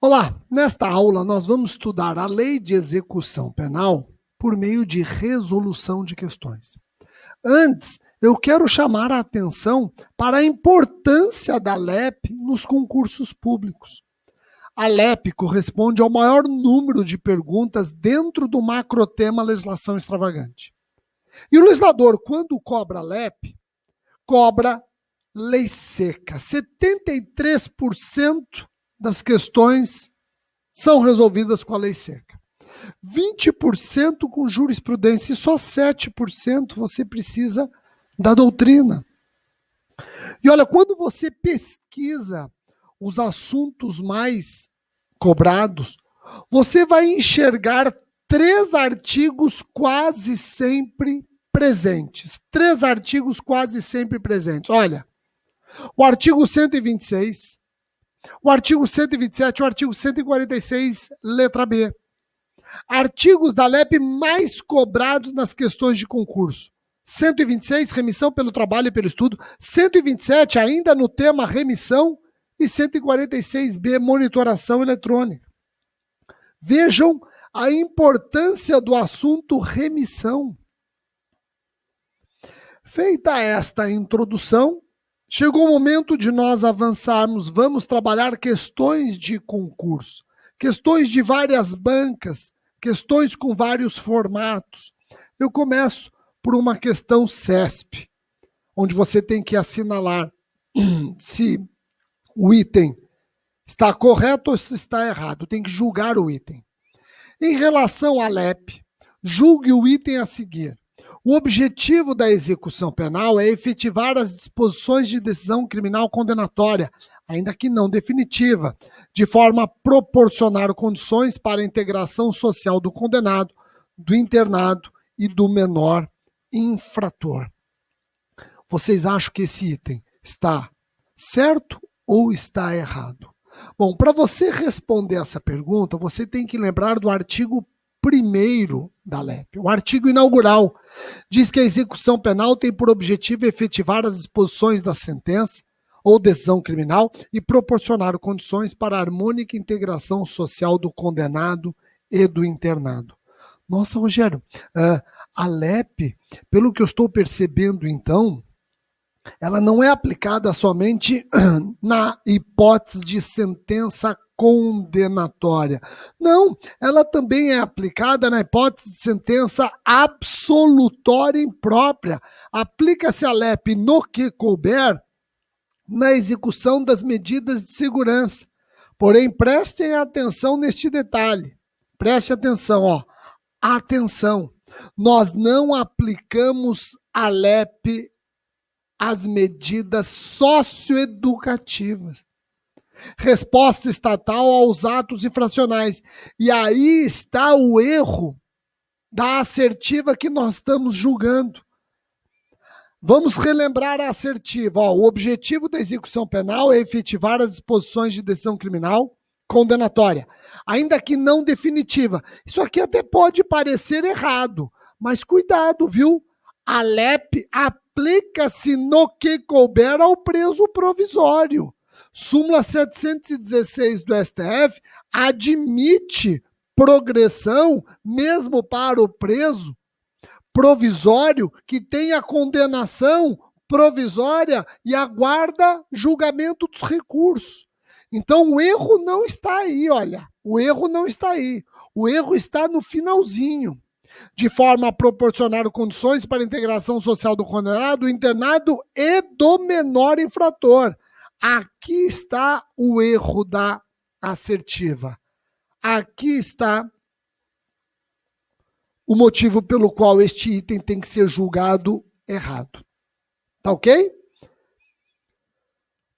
Olá, nesta aula nós vamos estudar a lei de execução penal por meio de resolução de questões. Antes, eu quero chamar a atenção para a importância da LEP nos concursos públicos. A LEP corresponde ao maior número de perguntas dentro do macrotema legislação extravagante. E o legislador, quando cobra a LEP, cobra lei seca. 73% das questões são resolvidas com a lei seca. 20% com jurisprudência e só 7% você precisa da doutrina. E olha, quando você pesquisa os assuntos mais cobrados, você vai enxergar 3 artigos quase sempre presentes. 3 artigos quase sempre presentes. Olha, o artigo 126, o artigo 127 e o artigo 146, letra B. Artigos da LEP mais cobrados nas questões de concurso. 126, remissão pelo trabalho e pelo estudo. 127, ainda no tema remissão. E 146B, monitoração eletrônica. Vejam a importância do assunto remissão. Feita esta introdução, chegou o momento de nós avançarmos. Vamos trabalhar questões de concurso, questões de várias bancas, questões com vários formatos. Eu começo por uma questão CESP, onde você tem que assinalar se o item está correto ou se está errado. Tem que julgar o item. Em relação à LEP, julgue o item a seguir. O objetivo da execução penal é efetivar as disposições de decisão criminal condenatória, ainda que não definitiva, de forma a proporcionar condições para a integração social do condenado, do internado e do menor infrator. Vocês acham que esse item está certo ou está errado? Bom, para você responder essa pergunta, você tem que lembrar do artigo 1º da LEP, o artigo inaugural. Diz que a execução penal tem por objetivo efetivar as disposições da sentença ou decisão criminal e proporcionar condições para a harmônica integração social do condenado e do internado. Nossa, Rogério, a LEP, pelo que eu estou percebendo então, ela não é aplicada somente na hipótese de sentença condenatória. Não, ela também é aplicada na hipótese de sentença absolutória imprópria. Aplica-se a LEP no que couber na execução das medidas de segurança. Porém, prestem atenção neste detalhe. Preste atenção, ó. Atenção. Nós não aplicamos a LEP as medidas socioeducativas. Resposta estatal aos atos infracionais. E aí está o erro da assertiva que nós estamos julgando. Vamos relembrar a assertiva. Ó, o objetivo da execução penal é efetivar as disposições de decisão criminal condenatória, ainda que não definitiva. Isso aqui até pode parecer errado, mas cuidado, viu? A LEP aplica-se no que couber ao preso provisório. Súmula 716 do STF admite progressão mesmo para o preso provisório que tem a condenação provisória e aguarda julgamento dos recursos. Então o erro não está aí, olha. O erro não está aí. O erro está no finalzinho. De forma a proporcionar condições para a integração social do condenado, do internado e do menor infrator. Aqui está o erro da assertiva. Aqui está o motivo pelo qual este item tem que ser julgado errado. Tá ok?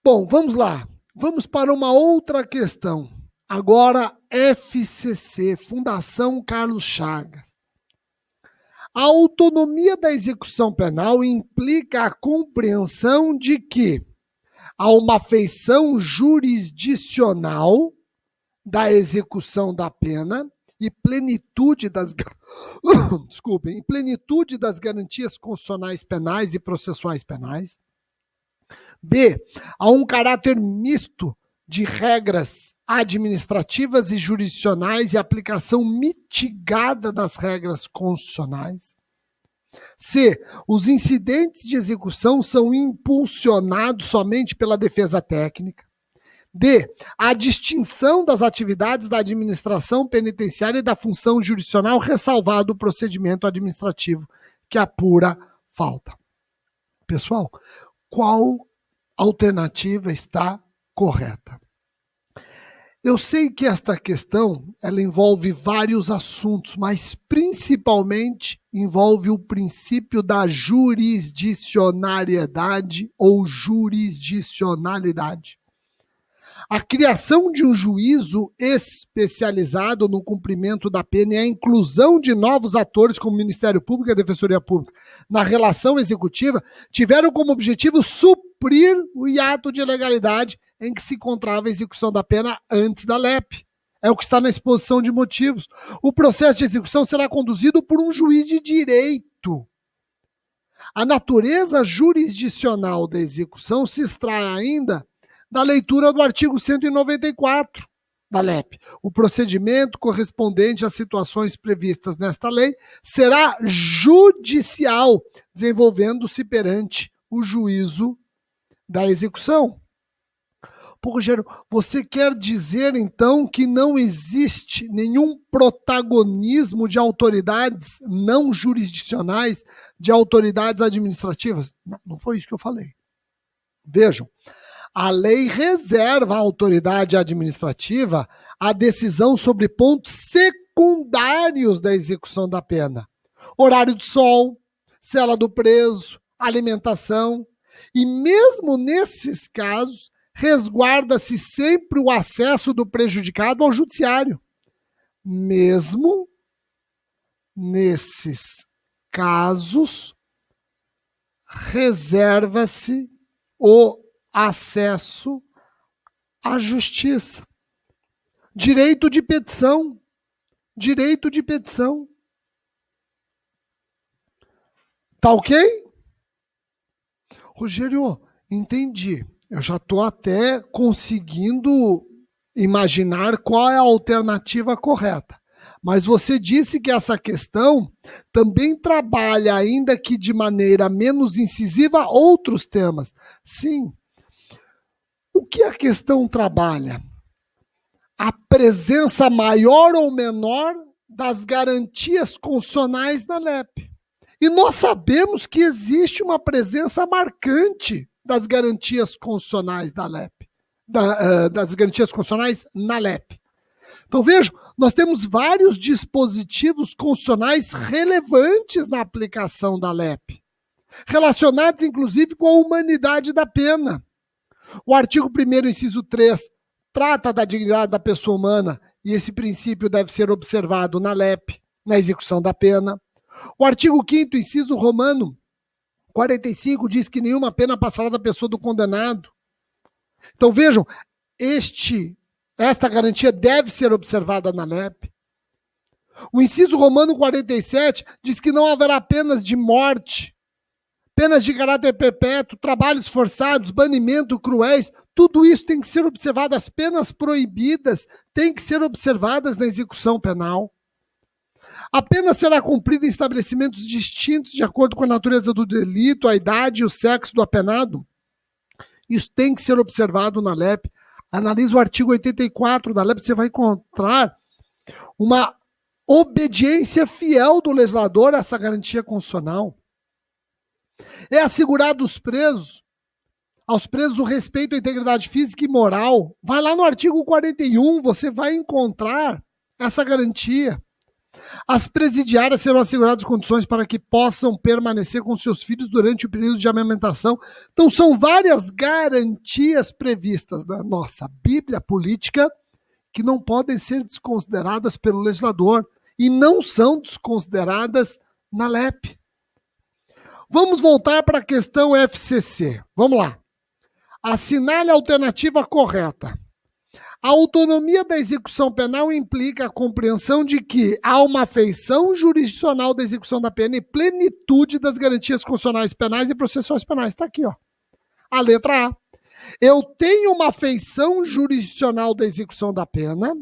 Bom, vamos lá. Vamos para uma outra questão. Agora, FCC, Fundação Carlos Chagas. A autonomia da execução penal implica a compreensão de que há uma feição jurisdicional da execução da pena e plenitude das garantias constitucionais penais e processuais penais. B. Há um caráter misto de regras administrativas e jurisdicionais e aplicação mitigada das regras constitucionais. C. Os incidentes de execução são impulsionados somente pela defesa técnica. D. A distinção das atividades da administração penitenciária e da função jurisdicional, ressalvado o procedimento administrativo que apura falta. Pessoal, qual alternativa está correta? Eu sei que esta questão ela envolve vários assuntos, mas principalmente envolve o princípio da jurisdicionariedade ou jurisdicionalidade. A criação de um juízo especializado no cumprimento da pena e a inclusão de novos atores como o Ministério Público e a Defensoria Pública na relação executiva tiveram como objetivo suprir o hiato de ilegalidade em que se encontrava a execução da pena antes da LEP. É o que está na exposição de motivos. O processo de execução será conduzido por um juiz de direito. A natureza jurisdicional da execução se extrai ainda da leitura do artigo 194 da LEP. O procedimento correspondente às situações previstas nesta lei será judicial, desenvolvendo-se perante o juízo da execução. Pô, Rogério, você quer dizer, então, que não existe nenhum protagonismo de autoridades não jurisdicionais, de autoridades administrativas? Não foi isso que eu falei. Vejam, a lei reserva à autoridade administrativa a decisão sobre pontos secundários da execução da pena. Horário de sol, cela do preso, alimentação. E mesmo nesses casos, resguarda-se sempre o acesso do prejudicado ao judiciário. Mesmo nesses casos, reserva-se o acesso à justiça. Direito de petição. Direito de petição. Tá ok? Rogério, entendi. Eu já estou até conseguindo imaginar qual é a alternativa correta. Mas você disse que essa questão também trabalha, ainda que de maneira menos incisiva, outros temas. Sim. O que a questão trabalha? A presença maior ou menor das garantias constitucionais na LEP. E nós sabemos que existe uma presença marcante das garantias constitucionais da LEP, das garantias constitucionais na LEP. Então, vejam, nós temos vários dispositivos constitucionais relevantes na aplicação da LEP, relacionados, inclusive, com a humanidade da pena. O artigo 1º, inciso 3, trata da dignidade da pessoa humana e esse princípio deve ser observado na LEP, na execução da pena. O artigo 5º, inciso romano, 45, diz que nenhuma pena passará da pessoa do condenado. Então, vejam, esta garantia deve ser observada na LEP. O inciso romano 47 diz que não haverá penas de morte, penas de caráter perpétuo, trabalhos forçados, banimento, cruéis, tudo isso tem que ser observado. As penas proibidas têm que ser observadas na execução penal. A pena será cumprida em estabelecimentos distintos de acordo com a natureza do delito, a idade e o sexo do apenado. Isso tem que ser observado na LEP. Analisa o artigo 84 da LEP, você vai encontrar uma obediência fiel do legislador a essa garantia constitucional. É assegurado aos presos o respeito à integridade física e moral. Vai lá no artigo 41, você vai encontrar essa garantia. As presidiárias serão asseguradas condições para que possam permanecer com seus filhos durante o período de amamentação. Então, são várias garantias previstas na nossa Bíblia política que não podem ser desconsideradas pelo legislador e não são desconsideradas na LEP. Vamos voltar para a questão FCC. Vamos lá. Assinale a alternativa correta. A autonomia da execução penal implica a compreensão de que há uma afeição jurisdicional da execução da pena e plenitude das garantias constitucionais penais e processuais penais. Está aqui, ó. A letra A. Eu tenho uma feição jurisdicional da execução da pena,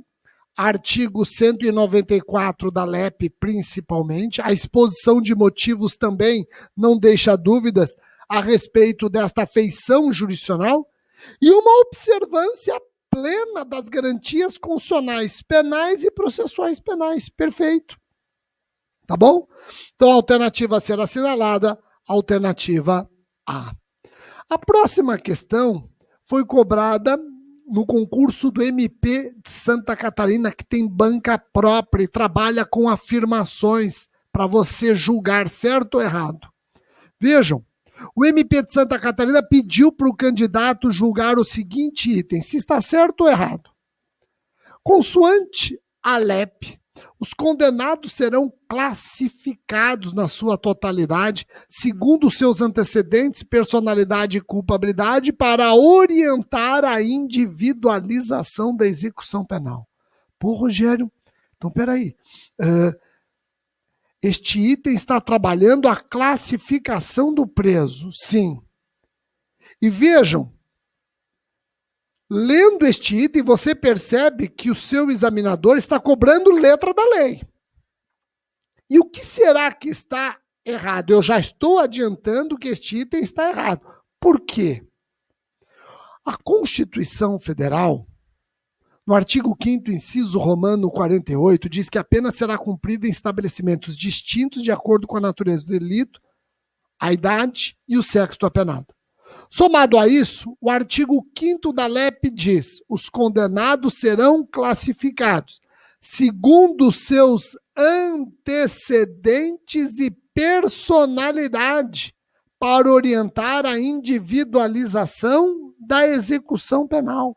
artigo 194 da LEP principalmente, a exposição de motivos também não deixa dúvidas a respeito desta feição jurisdicional, e uma observância plena das garantias constitucionais penais e processuais penais. Perfeito. Tá bom? Então, a alternativa a ser assinalada, alternativa A. A próxima questão foi cobrada no concurso do MP de Santa Catarina, que tem banca própria e trabalha com afirmações para você julgar certo ou errado. Vejam, o MP de Santa Catarina pediu para o candidato julgar o seguinte item, se está certo ou errado. Consoante a LEP, os condenados serão classificados na sua totalidade, segundo seus antecedentes, personalidade e culpabilidade, para orientar a individualização da execução penal. Pô, Rogério, então peraí. Este item está trabalhando a classificação do preso, sim. E vejam, lendo este item, você percebe que o seu examinador está cobrando letra da lei. E o que será que está errado? Eu já estou adiantando que este item está errado. Por quê? A Constituição Federal, no artigo 5º, inciso romano 48, diz que a pena será cumprida em estabelecimentos distintos de acordo com a natureza do delito, a idade e o sexo do apenado. Somado a isso, o artigo 5º da LEP diz: os condenados serão classificados segundo seus antecedentes e personalidade para orientar a individualização da execução penal.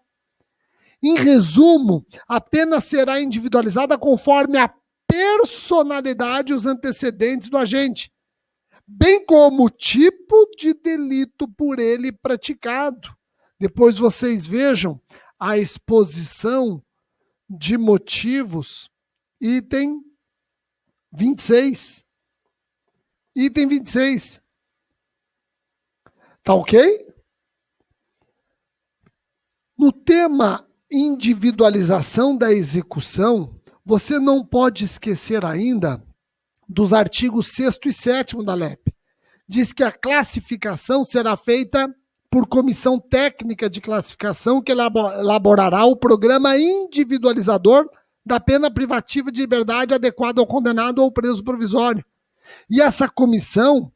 Em resumo, a pena será individualizada conforme a personalidade e os antecedentes do agente, bem como o tipo de delito por ele praticado. Depois vocês vejam a exposição de motivos, item 26. Item 26. Tá ok? No tema individualização da execução, você não pode esquecer ainda dos artigos 6º e 7º da LEP. Diz que a classificação será feita por comissão técnica de classificação que elaborará o programa individualizador da pena privativa de liberdade adequada ao condenado ou preso provisório. E essa comissão,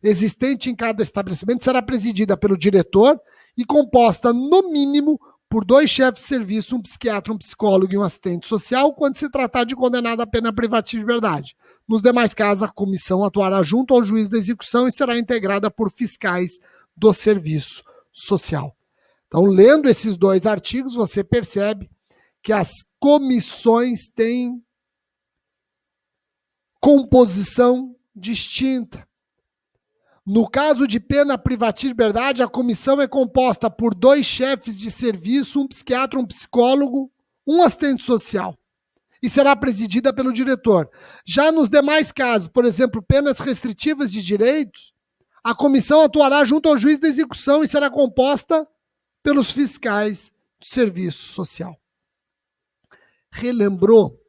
existente em cada estabelecimento, será presidida pelo diretor e composta, no mínimo, por 2 chefes de serviço, um psiquiatra, um psicólogo e um assistente social, quando se tratar de condenado à pena privativa de liberdade. Nos demais casos, a comissão atuará junto ao juiz da execução e será integrada por fiscais do serviço social. Então, lendo esses 2 artigos, você percebe que as comissões têm composição distinta. No caso de pena privativa de liberdade, a comissão é composta por 2 chefes de serviço, um psiquiatra, um psicólogo, um assistente social, e será presidida pelo diretor. Já nos demais casos, por exemplo, penas restritivas de direitos, a comissão atuará junto ao juiz da execução e será composta pelos fiscais do serviço social. Relembrou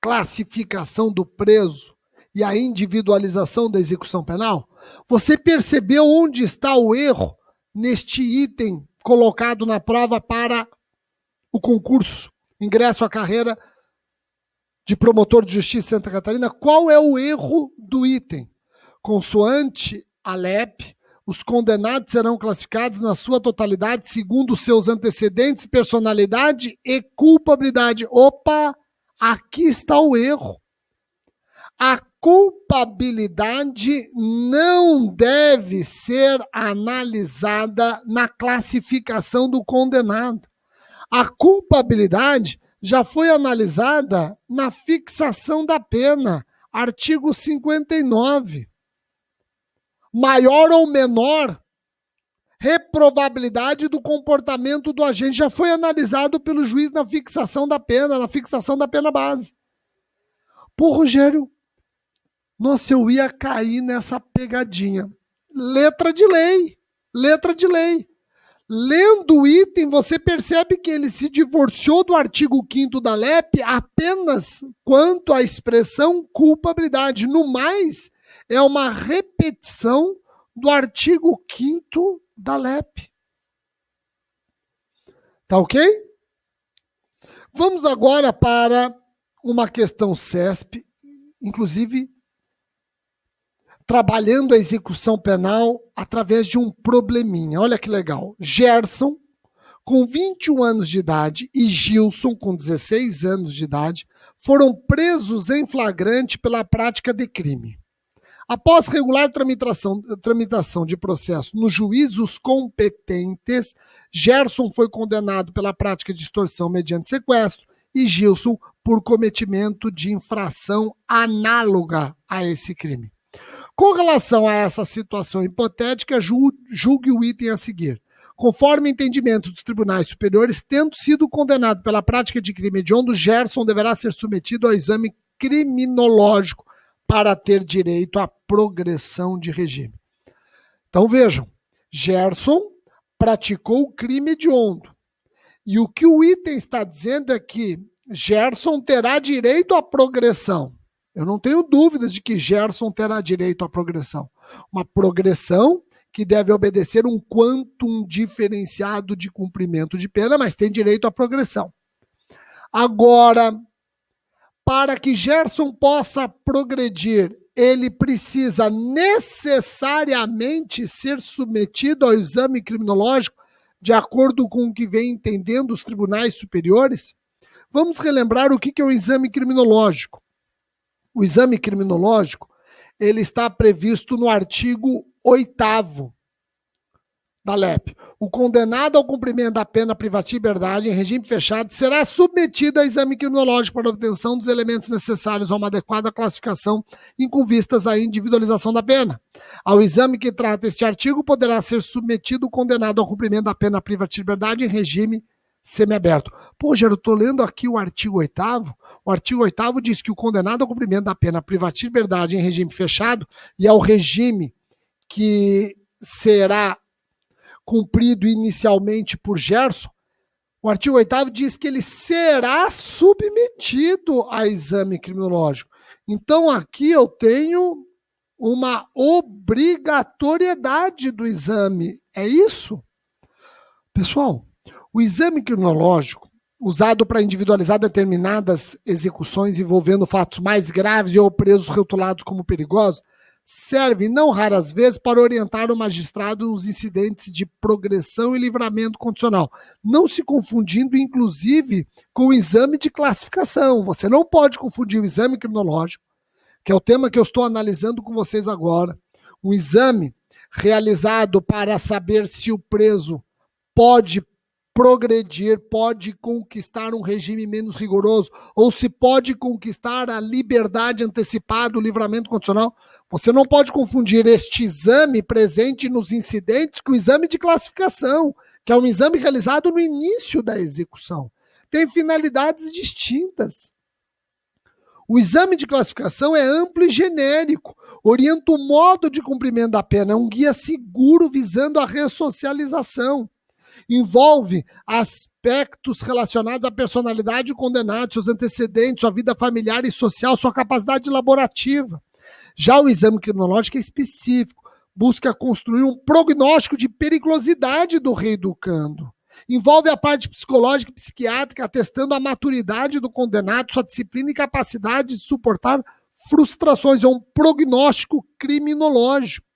classificação do preso e a individualização da execução penal? Você percebeu onde está o erro neste item colocado na prova para o concurso, ingresso à carreira de promotor de justiça em Santa Catarina? Qual é o erro do item? Consoante a LEP, os condenados serão classificados na sua totalidade segundo seus antecedentes, personalidade e culpabilidade. Opa, aqui está o erro. A culpabilidade não deve ser analisada na classificação do condenado. A culpabilidade já foi analisada na fixação da pena, artigo 59. Maior ou menor reprovabilidade do comportamento do agente já foi analisado pelo juiz na fixação da pena base. Pô, Rogério, nossa, eu ia cair nessa pegadinha. Letra de lei. Lendo o item, você percebe que ele se divorciou do artigo 5º da LEP apenas quanto à expressão culpabilidade. No mais, é uma repetição do artigo 5º da LEP. Tá ok? Vamos agora para uma questão CESP, inclusive trabalhando a execução penal através de um probleminha. Olha que legal. Gerson, com 21 anos de idade, e Gilson, com 16 anos de idade, foram presos em flagrante pela prática de crime. Após regular tramitação de processo nos juízos competentes, Gerson foi condenado pela prática de extorsão mediante sequestro e Gilson por cometimento de infração análoga a esse crime. Com relação a essa situação hipotética, julgue o item a seguir. Conforme entendimento dos tribunais superiores, tendo sido condenado pela prática de crime hediondo, Gerson deverá ser submetido ao exame criminológico para ter direito à progressão de regime. Então vejam, Gerson praticou o crime hediondo. E o que o item está dizendo é que Gerson terá direito à progressão. Eu não tenho dúvidas de que Gerson terá direito à progressão. Uma progressão que deve obedecer um quantum diferenciado de cumprimento de pena, mas tem direito à progressão. Agora, para que Gerson possa progredir, ele precisa necessariamente ser submetido ao exame criminológico, de acordo com o que vem entendendo os tribunais superiores? Vamos relembrar o que é o exame criminológico. O exame criminológico, ele está previsto no artigo 8º da LEP. O condenado ao cumprimento da pena privativa de liberdade em regime fechado será submetido a exame criminológico para obtenção dos elementos necessários a uma adequada classificação e com vistas à individualização da pena. Ao exame que trata este artigo, poderá ser submetido o condenado ao cumprimento da pena privativa de liberdade em regime semiaberto. Pô, Gero, eu estou lendo aqui o artigo 8º. O artigo 8º diz que o condenado ao cumprimento da pena privativa de liberdade em regime fechado, e é o regime que será cumprido inicialmente por Gerson, o artigo 8º diz que ele será submetido a exame criminológico. Então aqui eu tenho uma obrigatoriedade do exame. É isso? Pessoal, o exame criminológico, usado para individualizar determinadas execuções envolvendo fatos mais graves ou presos rotulados como perigosos, serve, não raras vezes, para orientar o magistrado nos incidentes de progressão e livramento condicional, não se confundindo, inclusive, com o exame de classificação. Você não pode confundir o exame criminológico, que é o tema que eu estou analisando com vocês agora, um exame realizado para saber se o preso pode progredir, pode conquistar um regime menos rigoroso, ou se pode conquistar a liberdade antecipada, o livramento condicional. Você não pode confundir este exame presente nos incidentes com o exame de classificação, que é um exame realizado no início da execução. Tem finalidades distintas. O exame de classificação é amplo e genérico, orienta o modo de cumprimento da pena, é um guia seguro visando a ressocialização. Envolve aspectos relacionados à personalidade do condenado, seus antecedentes, sua vida familiar e social, sua capacidade laborativa. Já o exame criminológico é específico, busca construir um prognóstico de periculosidade do reeducando. Envolve a parte psicológica e psiquiátrica, atestando a maturidade do condenado, sua disciplina e capacidade de suportar frustrações. É um prognóstico criminológico.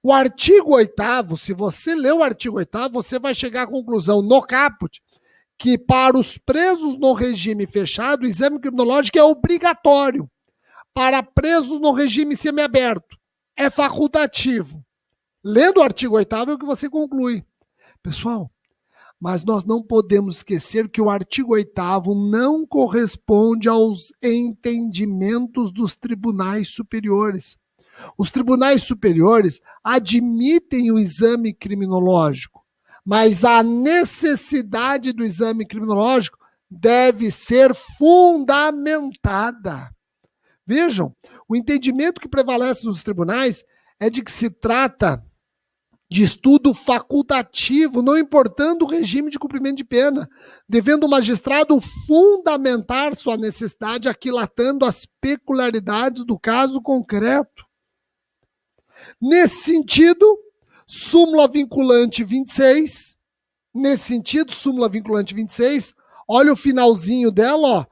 O artigo 8º, se você ler o artigo 8º, você vai chegar à conclusão no caput que para os presos no regime fechado, o exame criminológico é obrigatório. Para presos no regime semiaberto, é facultativo. Lendo o artigo 8º é o que você conclui. Pessoal, mas nós não podemos esquecer que o artigo 8º não corresponde aos entendimentos dos tribunais superiores. Os tribunais superiores admitem o exame criminológico, mas a necessidade do exame criminológico deve ser fundamentada. Vejam, o entendimento que prevalece nos tribunais é de que se trata de estudo facultativo, não importando o regime de cumprimento de pena, devendo o magistrado fundamentar sua necessidade aquilatando as peculiaridades do caso concreto. Nesse sentido, súmula vinculante 26, olha o finalzinho dela, ó,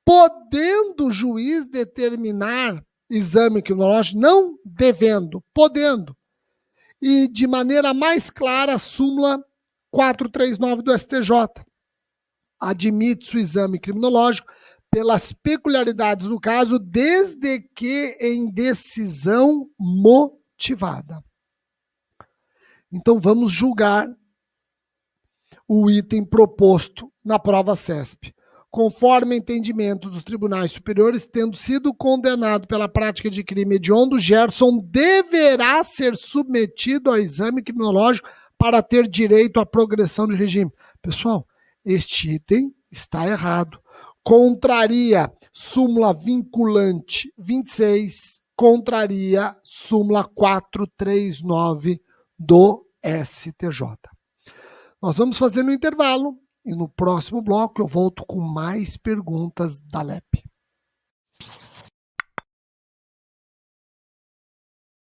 podendo o juiz determinar exame criminológico, não devendo, podendo. E de maneira mais clara, a súmula 439 do STJ. Admite-se o exame criminológico pelas peculiaridades do caso, desde que em decisão motivada. Então, vamos julgar o item proposto na prova CESP. Conforme entendimento dos tribunais superiores, tendo sido condenado pela prática de crime hediondo, Gerson deverá ser submetido ao exame criminológico para ter direito à progressão de regime. Pessoal, este item está errado. Contraria súmula vinculante 26, contraria súmula 439 do STJ. Nós vamos fazer no intervalo. E no próximo bloco eu volto com mais perguntas da LEP.